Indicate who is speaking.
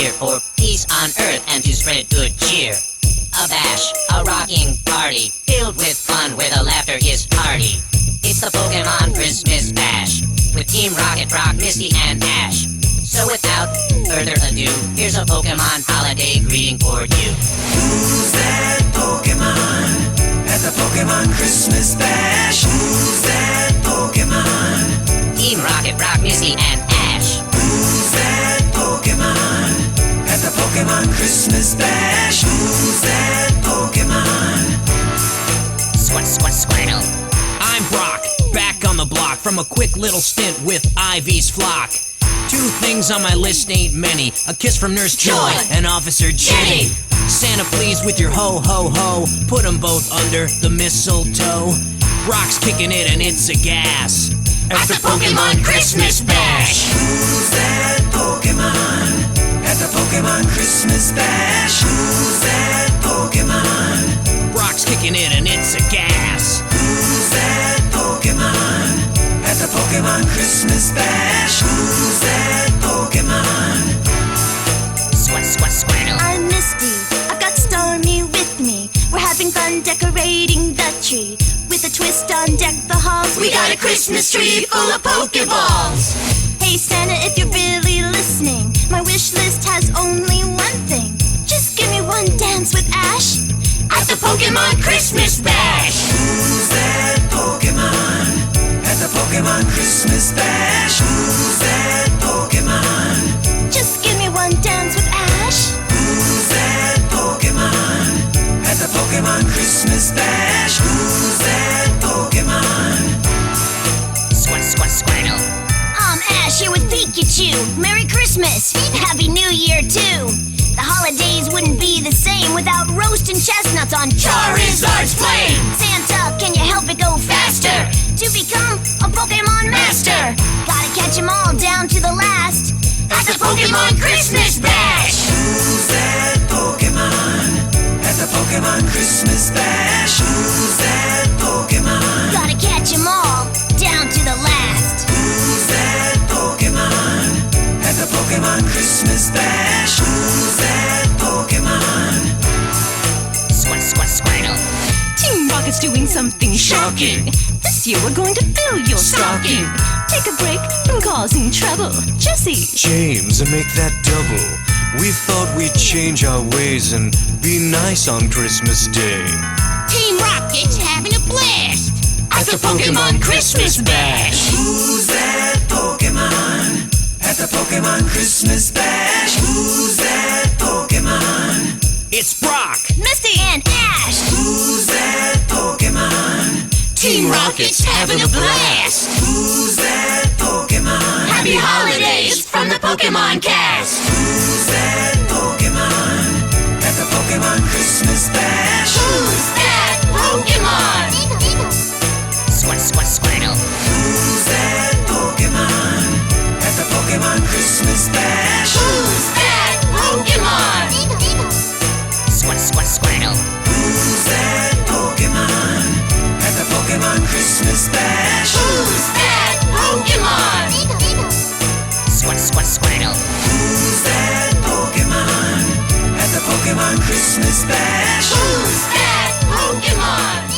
Speaker 1: here for peace on earth and to spread good cheer. A bash, a rocking party, filled with fun where the laughter is hearty. It's the Pokemon Christmas Bash, with Team Rocket, Brock, Misty, and Ash. So without further ado, here's a Pokemon holiday greeting for you.
Speaker 2: Who's that Pokemon at the Pokemon Christmas Bash? Who's that Pokemon?
Speaker 1: Team Rocket, Brock, Misty, and Ash.
Speaker 2: Who's that Pokemon at the Pokemon Christmas Bash? Who's that Pokemon?
Speaker 1: Squirtle.
Speaker 3: I'm Brock, back on the block from a quick little stint with Ivy's flock. 2 things on my list ain't many: a kiss from Nurse Joy and Officer Jenny. Santa, please, with your ho-ho-ho, put 'em both under the mistletoe. Brock's kicking it and it's a gas
Speaker 1: At the Pokemon Christmas Bash.
Speaker 2: Who's that Pokemon at the Pokemon Christmas Bash? Who's that Pokemon?
Speaker 3: Brock's kicking it and it's a gas.
Speaker 2: Who's that Pokemon at the Pokemon Christmas Bash? Who's that Pokemon?
Speaker 1: Squirtle.
Speaker 4: I'm Misty, I've got Stormy with me. We're having fun decorating the tree. With a twist on deck the halls,
Speaker 1: We got a Christmas tree full of Pokeballs.
Speaker 4: Hey Santa, if you're really listening, my wish list has only one thing. Just give me one dance with Ash
Speaker 1: At the Pokemon Christmas Bash.
Speaker 2: Who's that Pokemon at the Pokemon Christmas Bash? Who's that Pokemon?
Speaker 4: Just give me one dance with Ash.
Speaker 2: Who's that Pokemon at the Pokemon Christmas Bash? Who's that Pokemon?
Speaker 1: Squirtle.
Speaker 4: I'm Ash here with Pikachu. Merry Christmas! Happy New Year too! The holidays wouldn't be the same without roasting chestnuts on
Speaker 1: Charizard's flame.
Speaker 4: Santa, can you help it go faster to become a Pokemon master? Gotta catch 'em all down to the last
Speaker 1: At the Pokemon Christmas Bash.
Speaker 2: Who's that Pokemon at the Pokemon Christmas Bash? Who's that Pokemon?
Speaker 4: Gotta catch 'em all down to the last.
Speaker 2: Who's that Pokemon at the Pokemon Christmas Bash? Who's that Pokemon?
Speaker 1: Squirtle.
Speaker 5: Team Rocket's doing something shocking. This year we're going to fill your stocking. Take a break from causing trouble. Jesse,
Speaker 6: James, and make that double. We thought we'd change our ways and be nice on Christmas Day.
Speaker 1: Team Rocket's having a blast at the Pokemon Christmas Bash.
Speaker 2: Who's that Pokemon at the Pokemon Christmas Bash? Who's that Pokemon?
Speaker 3: It's Brock.
Speaker 4: Misty and Ash.
Speaker 2: Who's that Pokemon?
Speaker 1: Team Rocket's having a blast.
Speaker 2: Who's that Pokemon?
Speaker 1: Happy holidays from the Pokemon cast.
Speaker 2: Who's that Pokemon at the Pokemon Christmas Bash?
Speaker 1: Who's that Pokemon? Squirtle.
Speaker 2: Who's that Pokemon at the Pokemon Christmas Bash?
Speaker 1: Who's that Pokemon? Squirtle.
Speaker 2: Who's that Pokemon at the Pokemon Christmas Bash?
Speaker 1: Who's that Pokemon? Squirtle.
Speaker 2: Who's that Pokemon at the Pokemon Christmas Bash?
Speaker 1: Who's that Pokemon?